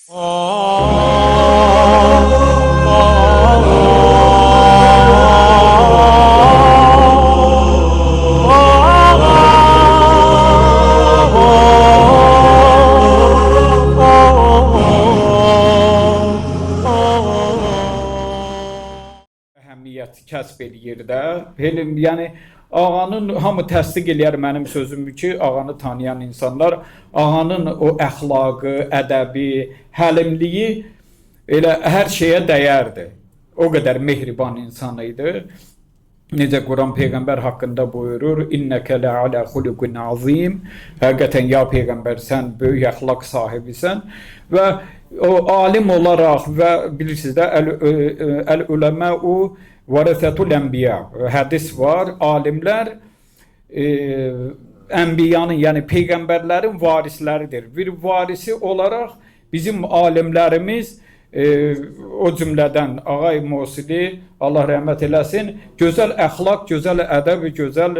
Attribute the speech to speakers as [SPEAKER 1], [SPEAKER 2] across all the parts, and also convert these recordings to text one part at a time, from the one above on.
[SPEAKER 1] Əhəmiyyət kəsb eləyir də. Elm, yəni ağanın hamı təsdiq eləyər mənim sözümü ki, ağanı tanıyan insanlar ağanın o əxlaqı, ədəbi, həlimliyi elə hər şeyə dəyərdi. O qədər mehriban insan idi. Necə Quran Peyğəmbər haqqında buyurur, İnnəkə lə'alə xuluqun azim. Həqiqətən ya Peyğəmbər, sən böyük əxlaq sahibisən. Və o alim olaraq və bilirsiniz də əl-uləməu vərəsətul ənbiya hədis var. Alimlər ənbiyanın, yəni peyğəmbərlərin varisləridir. Bir varisi olaraq bizim alimlərimiz o cümlədən Ağay Musili, Allah rəhmət eləsin, gözəl əxlaq, gözəl ədəb, gözəl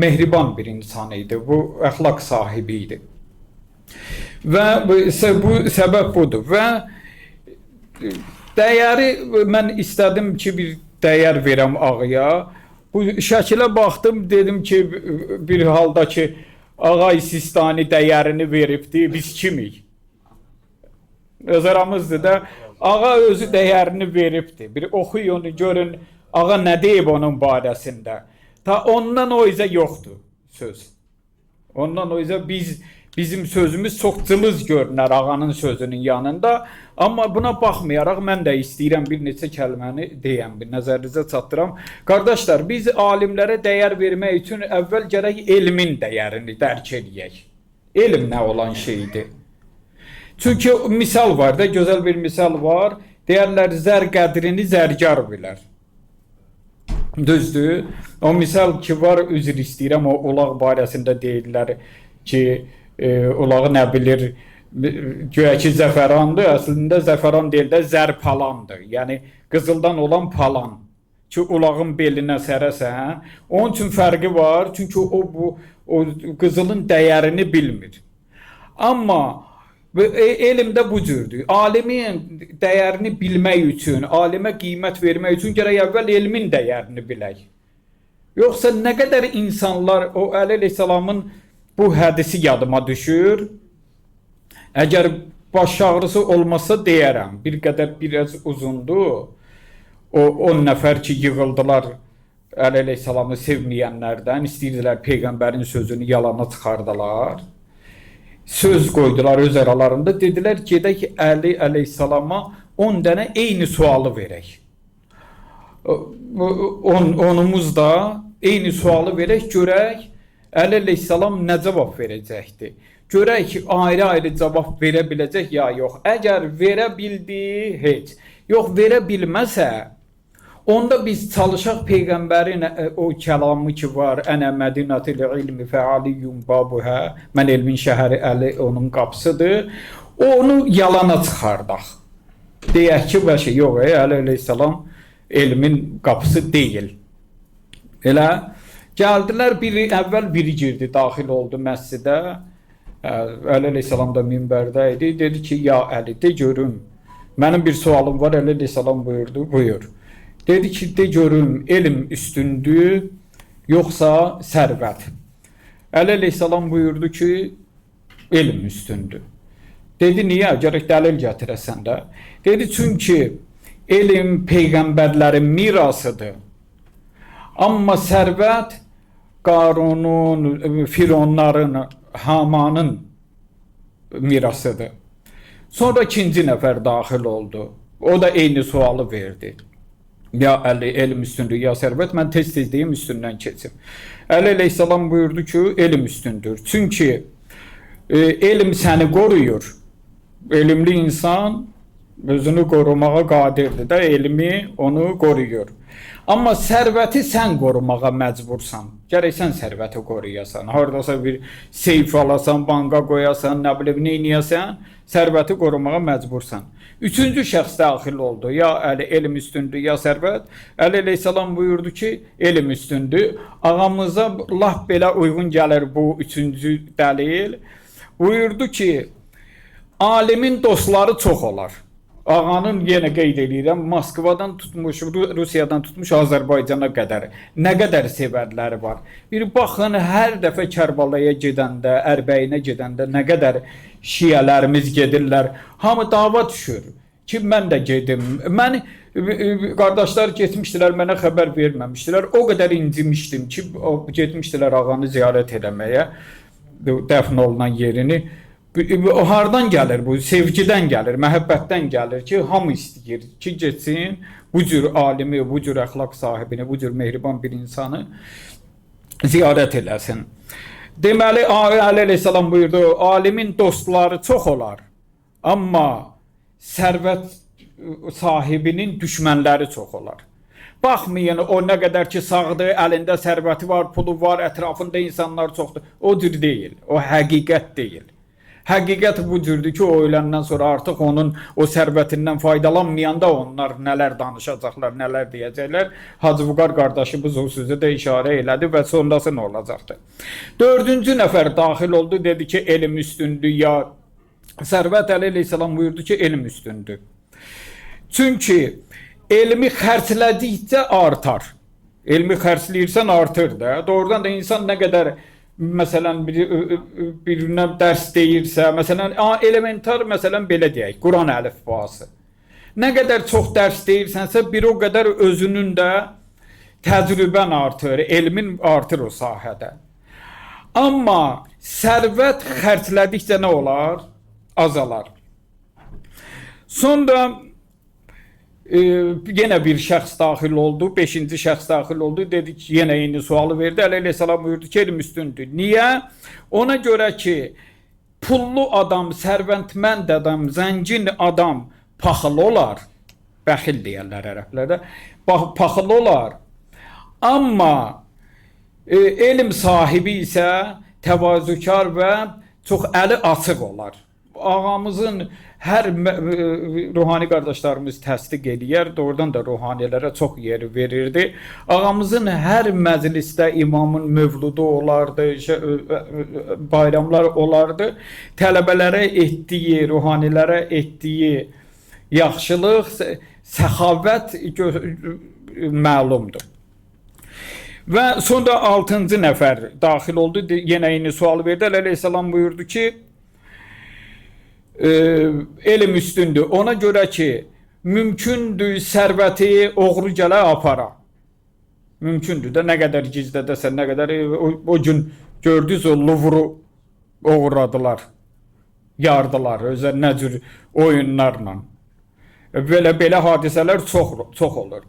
[SPEAKER 1] mehriban bir insan idi. Bu əxlaq sahibi idi. Və bu səbəb budur. Və dəyəri mən istədim ki, bir dəyər verəm ağaya. Bu şəkilə baxdım, dedim ki, bir halda ki, Ağay Sistani dəyərini veribdi, biz kimik? Öz aramızdır da, ağa özü dəyərini veribdi. Bir oxuyun, görün, ağa nə deyib onun barəsində. Ta ondan o izə yoxdur söz. Ondan o izə bizim sözümüz çox cılız görünər ağanın sözünün yanında. Amma buna baxmayaraq mən də istəyirəm bir neçə kəlməni deyəm, bir nəzərinizə çatdıram. Qardaşlar, biz alimlərə dəyər vermək üçün əvvəl gərək elmin dəyərini dərk edək. Elm nə olan şeydir? Çünki misal var da, gözəl bir misal var. Deyərlər, zər qədrini zərgar bilər. Düzdür. O misal ki var, üzr istəyirəm, o ulaq barəsində deyirlər ki, ulağı nə bilir, güya ki zəfərandır, əslində zəfəran deyil də zərpalandır. Yəni qızıldan olan palan ki ulağın belinə sərəsən, onun üçün fərqi var, çünki o qızılın dəyərini bilmir. Amma elmdə bu cürdür. Alimin dəyərini bilmək üçün, alimə qiymət vermək üçün gərək əvvəl elmin dəyərini bilək. Yoxsa nə qədər insanlar o Əli əleyhissalamın bu hədisi yadıma düşür. Əgər baş ağrısı olmasa deyərəm. Bir qədər biraz uzundur. O 10 nəfər ki yığıldılar Əli əleyhissalamı sevməyənlərdən, istəyirdilər Peyğəmbərin sözünü yalana çıxardılar. Söz qoydular öz aralarında, dedilər gedək Əli əleyhissalama 10 dənə eyni sualı verək. Onumuz da eyni sualı verək, görək Əli əleyhissalam nə cavab verəcəkdir. Görək ki, ayrı-ayrı cavab verə biləcək ya yox. Əgər verə bildi, heç. Yox, verə bilməsə, onda biz çalışaq Peyğəmbərin o kəlamı ki var, Ənə mədinətil ilmi fəaliyyum babuhə, mən elmin şəhəri, Əli onun qapısıdır, onu yalana çıxardaq. Deyək ki, bəşə, yox, Əli əleyhissalam elmin qapısı deyil. Elə gəldilər, əvvəl biri girdi, daxil oldu məscidə, Əli əleyhissalam da minbərdə idi, dedi ki, ya Əli, de görüm, mənim bir sualım var, Əli əleyhissalam buyurdu, buyur. Dedi ki, de görüm, elm üstündür, yoxsa sərvət. Əli əleyhissalam buyurdu ki, elm üstündür. Dedi, niyə? Gərək dəlil gətirəsən də. Dedi, çünki elm Peyğəmbərlərin mirasıdır. Amma sərvət Qarunun, Fironların, Hamanın mirasıdır. Sonra ikinci nəfər daxil oldu. O da eyni sualı verdi. Ya Əli, elm üstündür, ya sərvət, mən tez-tez deyim, üstündən keçim. Əli əleyhissalam buyurdu ki, elm üstündür. Çünki elm səni qoruyur. Elmli insan özünü qorumağa qadirdir də, elmi onu qoruyur. Amma sərvəti sən qorumağa məcbursan. Gərək sən sərvəti qoruyasan. Haradasa bir seyf alasan, banka qoyasan, nə bilim, neyniyəsən, sərvəti qorumağa məcbursan. Üçüncü şəxs daxil oldu. Ya Əli, elm üstündür, ya sərvət. Əli əleyhissalam buyurdu ki, elm üstündür. Ağamıza laf belə uyğun gəlir bu üçüncü dəlil. Buyurdu ki, alimin dostları çox olar. Ağanın yenə qeyd edirəm, Moskvadan tutmuş, Rusiyadan tutmuş Azərbaycana qədər nə qədər sevərləri var. Bir baxın, hər dəfə Kərbalaya gedəndə, Ərbəyinə gedəndə nə qədər şiələrimiz gedirlər. Hamı dava düşür ki, mən də gedim. Mən qardaşlar getmişdilər, mənə xəbər verməmişdilər. O qədər incimişdim ki, getmişdilər ağanı ziyarət eləməyə, dəfn olunan yerini. Hardan gəlir bu? Sevgidən gəlir, məhəbbətdən gəlir ki, hamı istəyir ki, getsin, bu cür alimi, bu cür əxlaq sahibini, bu cür mehriban bir insanı ziyarət eləsin. Deməli, Əli əleyhissalam buyurdu, alimin dostları çox olar, amma sərvət sahibinin düşmənləri çox olar. Baxmayın, o nə qədər ki sağdır, əlində sərvəti var, pulu var, ətrafında insanlar çoxdur. O cür deyil, o həqiqət deyil. Həqiqət bu cürdür ki, o öləndən sonra artıq onun o sərvətindən faydalanmayanda onlar nələr danışacaqlar, nələr deyəcəklər. Hacı Vüqar qardaşımız o sözü də işarə elədi və sonrası nə olacaqdır. Dördüncü nəfər daxil oldu, dedi ki, elm üstündür ya. Sərvət Əli əleyhissalam buyurdu ki, elm üstündür. Çünki elmi xərclədikcə artar. Elmi xərcləyirsən artır da. Doğrudan da insan nə qədər məsələn birinə dərs deyirsə, məsələn elementar məsələn belə deyək, Quran əlifbası. Nə qədər çox dərs deyirsənsə, bir o qədər özünün də təcrübən artır, elmin artır o sahədə. Amma sərvət xərclədikcə nə olar? Azalar. Sonra yenə bir şəxs daxil oldu, 5-ci şəxs daxil oldu, dedi ki, yenə eyni sualı verdi. Əli əleyhissalam buyurdu ki, elm üstündür. Niyə? Ona görə ki, pullu adam, sərvətmənd adam, zəngin adam paxıl olar. Bəxil deyərlər ərəblərdə. Paxıl olar. Amma elm sahibi isə təvazükar və çox əli açıq olar. Ağamızın hər ruhani qardaşlarımız təsdiq edir, doğrudan da ruhanilərə çox yer verirdi. Ağamızın hər məclisdə imamın mövludu olardı, bayramlar olardı. Tələbələrə etdiyi, ruhanilərə etdiyi yaxşılıq, səxavət məlumdur. Və sonra 6-cı nəfər daxil oldu, yenə eyni sual verdi. Əli əleyhissalam buyurdu ki, elm üstündür. Ona görə ki, mümkündür sərvəti oğru gələ apara. Mümkündür də, nə qədər gizlədəsən, nə qədər o gün gördünüz o Luvru oğurladılar, yardılar, özə nə cür oyunlarla. Belə hadisələr çox olur.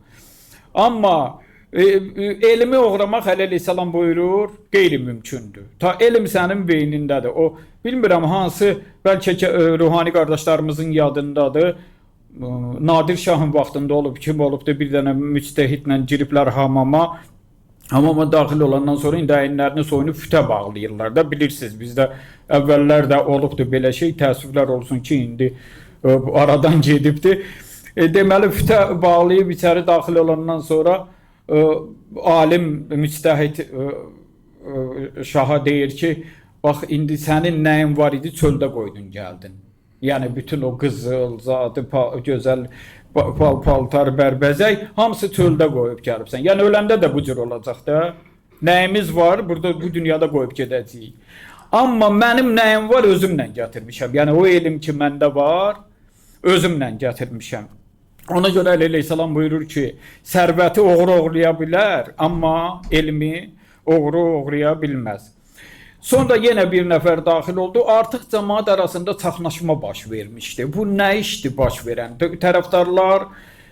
[SPEAKER 1] Amma elmi oğramaq Əli əleyhissalam buyurur, qeyri-mümkündür. Ta elm sənin beynindədir. O, bilmirəm hansı, bəlkə ki, ruhani qardaşlarımızın yadındadır. Nadir Şahın vaxtında olub, kim olubdur, bir dənə müctəhidlə giriblər hamama. Hamama daxil olandan sonra indi əyinlərini soyunu fütə bağlayırlar da, bilirsiniz. Bizdə əvvəllər də olubdur belə şey, təəssüflər olsun ki, indi aradan gedibdir. Deməli, fütə bağlayıb içəri daxil olandan sonra alim, müctəhid şaha deyir ki, bax, indi sənin nəyin var idi, çöldə qoydun, gəldin. Yəni, bütün o qızıl, zadı, gözəl paltar, bərbəzək, hamısı çöldə qoyub gəlibsən. Yəni, öləndə də bu cür olacaq da. Nəyimiz var, burada bu dünyada qoyub gedəcəyik. Amma mənim nəyim var, özümlə gətirmişəm. Yəni, o elm ki, məndə var, özümlə gətirmişəm. Ona görə Əli əleyhissalam buyurur ki, sərvəti oğru oğurlaya bilər, amma elmi oğru oğurlaya bilməz. Sonra yenə bir nəfər daxil oldu. Artıq cəmaət arasında çaxnaşma baş vermişdi. Bu nə işdir baş verən? Tərəfdarlar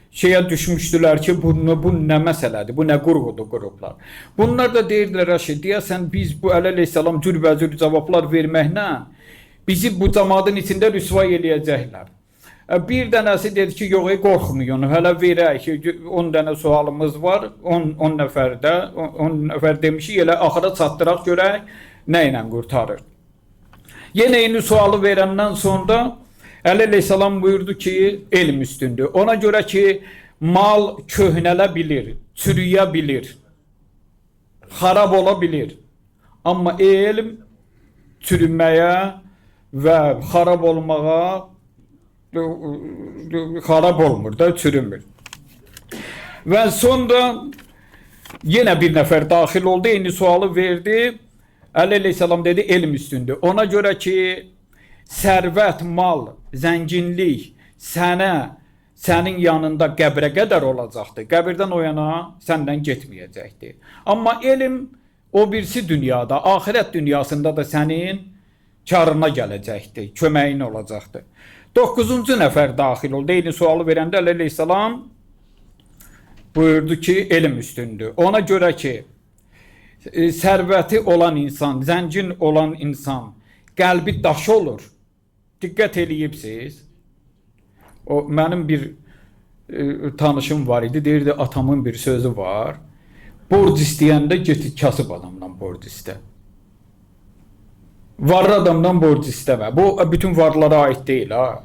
[SPEAKER 1] şeyə düşmüşdülər ki, bu nə məsələdir, bu nə qurğudur qurublar. Bunlar da deyirdilər ki, deyəsən biz bu Əli əleyhissalam cürbəcür cavablar verməklə bizi bu cəmaatın içində rüsvay eləyəcəklər. Bir dənəsi dedi ki, yox, qorxmayın, hələ verək, 10 dənə sualımız var, 10 nəfərdə, 10 nəfər demişik, elə axıra çatdıraq görək, nə ilə qurtarır. Yenə eyni sualı verəndən sonra Əli əleyhissalam buyurdu ki, elm üstündür. Ona görə ki, mal köhnələ bilir, çürüyə bilir, xarab ola bilir. Amma elm çürüməyə və xarab olmağa xarab olmur da, çürümür. Və sonra yenə bir nəfər daxil oldu, eyni sualı verdi. Əli əleyhissalam dedi, elm üstündür. Ona görə ki, sərvət, mal, zənginlik sənin yanında qəbrə qədər olacaqdır. Qəbirdən o yana səndən getməyəcəkdir. Amma elm o birisi dünyada, axirət dünyasında da sənin karına gələcəkdir, köməyin olacaqdır. 9-cu nəfər daxil oldu. Eyni sualı verəndə Əli əleyhissalam buyurdu ki, elm üstündür. Ona görə ki, sərvəti olan insan, zəngin olan insan qəlbi daş olur. Diqqət eləyibsiz. O mənim bir tanışım var idi, deyirdi, atamın bir sözü var. Borc istəyəndə get kasıb adamdan borc istə. Varlı adamdan borc istəmə. Bu bütün varlılara aid deyil ha.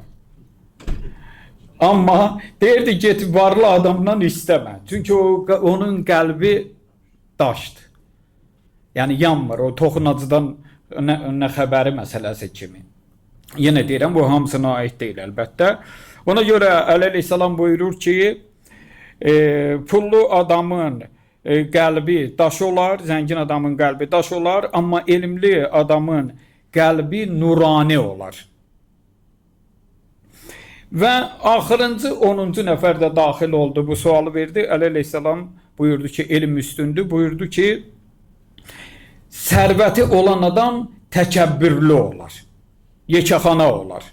[SPEAKER 1] Amma deyirdi, get varlı adamdan istəmə. Çünki onun qəlbi daşdır. Yəni yanmır, o toxunacıdan nə xəbəri məsələsi kimi. Yenə deyirəm, bu hamısına aid deyil əlbəttə. Ona görə Əli əleyhissalam buyurur ki, pullu adamın qəlbi daş olar, zəngin adamın qəlbi daş olar, amma elmli adamın qəlbi nurani olar. Və axırıncı 10-cu nəfər də daxil oldu, bu sualı verdi. Əli əleyhissalam buyurdu ki, elm üstündür, buyurdu ki, sərvəti olan adam təkəbbürlü olar, yekəxana olar.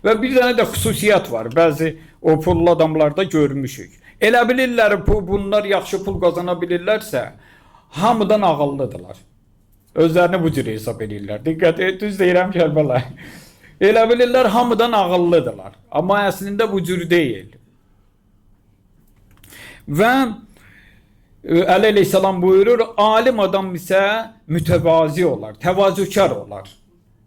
[SPEAKER 1] Və bir dənə də xüsusiyyət var, bəzi o pullu adamlarda görmüşük. Elə bilirlər, bunlar yaxşı pul qazana bilirlərsə, hamıdan ağıllıdırlar. Özlərini bu cür hesab edirlər. Diqqət et, düz deyirəm Kərbəla. Elə bilirlər, hamıdan ağıllıdırlar. Amma əslində bu cür deyil. Və Əli əleyhissalam buyurur, alim adam isə mütəvazi olar, təvazükar olar.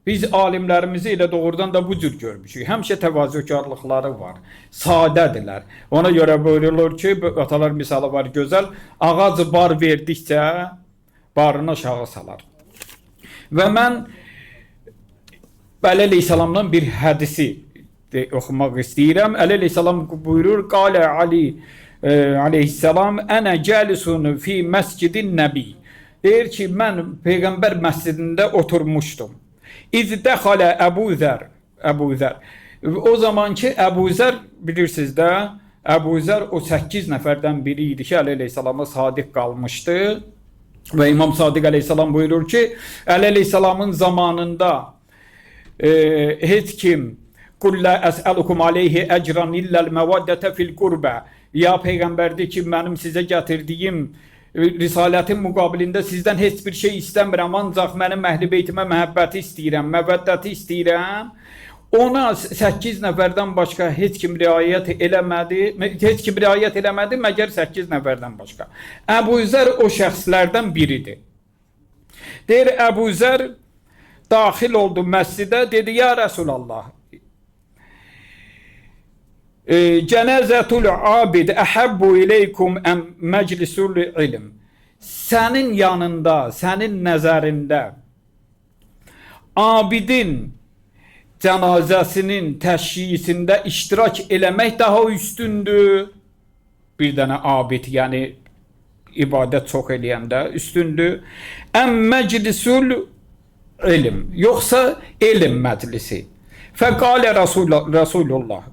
[SPEAKER 1] Biz alimlərimizi elə doğrudan da bu cür görmüşük. Həmişə təvazökarlıqları var, sadədirlər. Ona görə buyurulur ki, atalar misalı var gözəl, ağac bar verdikcə barını aşağı salar. Və mən Əli əleyhissalamdan bir hədisi oxumaq istəyirəm. Əli əleyhissalam buyurur, qalə Ali aleyhissalam, ənə gəlisun fi məscidin nəbi. Deyir ki, mən Peyğəmbər məscidində oturmuşdum. İz dəxalə Əbu Zər. O zaman ki, Əbu Zər, bilirsiniz də, Əbu Zər o 8 nəfərdən biri idi ki, Əli əleyhissalama sadiq qalmışdı. Və İmam Sadiq əleyhissalam buyurur ki, Əli əleyhissalamın zamanında heç kim Qullə əsəlukum aleyhi əcran illəl məvaddətə fil qurbə. Ya Peyğəmbərdir ki, mənim sizə gətirdiyim risalətin müqabilində sizdən heç bir şey istəmirəm, ancaq mənim əhl-i beytimə məhəbbəti istəyirəm, məvəddəti istəyirəm. Ona 8 nəfərdən başqa heç kim riayət eləmədi, məgər 8 nəfərdən başqa. Əbu Zər o şəxslərdən biridir. Deyir, Əbu Zər daxil oldu məscidə, dedi, ya Rəsulallah, cənəzətul abid əhəbbu ileykum əm məclisul ilm. Sənin yanında, sənin nəzərində abidin cənazəsinin təşyisində iştirak eləmək daha üstündür. Bir dənə abid, yəni ibadət çox eləyəndə üstündür. Əm məclisul ilm, yoxsa elm məclisi. Fəqalə Rasulullah.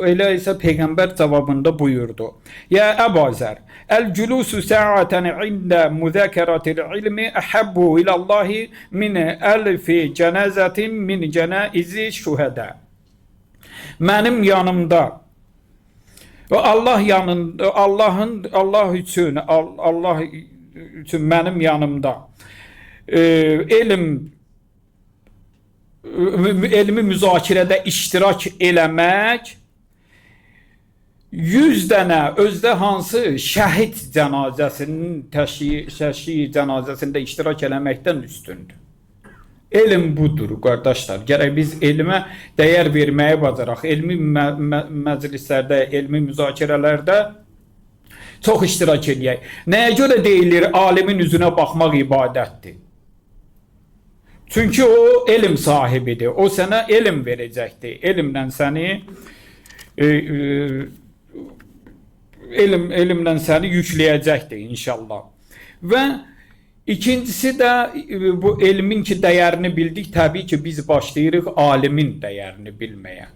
[SPEAKER 1] Elə isə Peyğəmbər cavabında buyurdu. Ya Əbu Zər, əl-culusu səətən ində müzəkəratil ilmi əhəbbu ilallahi min əlfi cənəzətin min cənəizi şühədə. Mənim yanımda, Allah üçün mənim yanımda elmi müzakirədə iştirak eləmək 100 dənə özdə hansı şəhid cənazəsinin təşyiyi cənazəsində iştirak eləməkdən üstündür. Elm budur, qardaşlar. Gərək biz elmə dəyər verməyə bacaraq. Elmi məclislərdə, elmi müzakirələrdə çox iştirak eləyək. Nəyə görə deyilir, alimin üzünə baxmaq ibadətdir? Çünki o elm sahibidir. O sənə elm verəcəkdir. Elmlə səni elmlə səni yükləyəcəkdir inşallah. Və ikincisi də bu elmin ki dəyərini bildik, təbii ki biz başlayırıq alimin dəyərini bilməyə.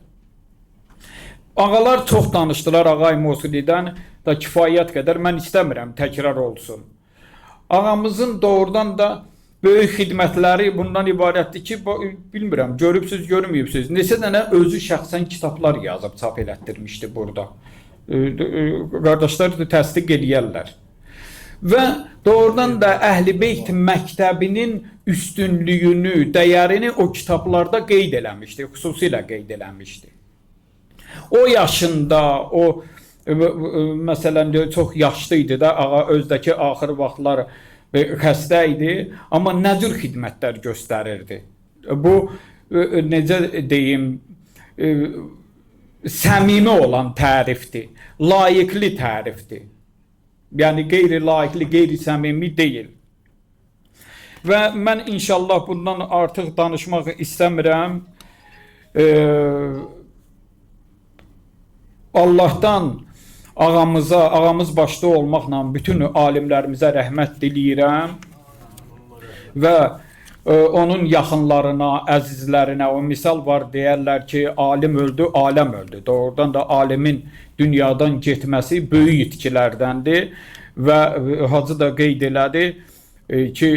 [SPEAKER 1] Ağalar çox danışdılar Ağay Musiqidən da kifayət qədər. Mən istəmirəm təkrar olsun. Ağamızın doğrudan da böyük xidmətləri bundan ibarətdir ki, bilmirəm, görübsüz, görməyibsüz. Neçə dənə özü şəxsən kitablar yazıb, çap elətdirmişdi burada. Qardaşlar təsdiq eləyərlər. Və doğrudan da Əhl-i Beyt məktəbinin üstünlüyünü, dəyərini o kitablarda qeyd eləmişdi, xüsusilə qeyd eləmişdi. O yaşında, o məsələn çox yaşlı idi da, ağa özdəki axır vaxtlar xəstə idi, amma nə cür xidmətlər göstərirdi. Bu necə deyim, səmimi olan tərifdir, layiqli tərifdir. Yəni qeyri-layiqli, qeyri-səmimi deyil. Və mən inşallah bundan artıq danışmaq istəmirəm. Allahdan ağamız başda olmaqla bütün alimlərimizə rəhmət diləyirəm və onun yaxınlarına, əzizlərinə o misal var, deyərlər ki, alim öldü, aləm öldü. Doğrudan da alimin dünyadan getməsi böyük itkilərdəndir və Hacı da qeyd elədi ki,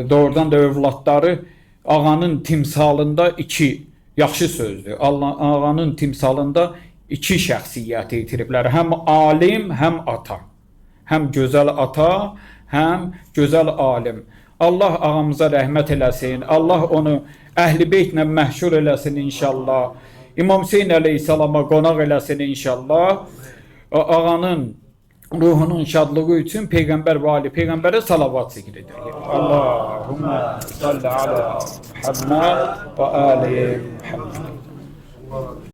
[SPEAKER 1] doğrudan da övladları ağanın timsalında yaxşı sözdür. Ağanın timsalında iki şəxsiyyəti itiriblər. Həm alim, həm ata. Həm gözəl ata, həm gözəl alim. Allah ağamıza rəhmət eləsin. Allah onu Əhl-i Beytlə məhşur eləsin inşallah. İmam Hüseyin əleyhissalama qonaq eləsin inşallah. Ağanın ruhunun şadlığı üçün Peyğəmbər və Ali Peyğəmbərə salavat zikr edir. Allahümmə salli ala Muhammed və ali Muhammed.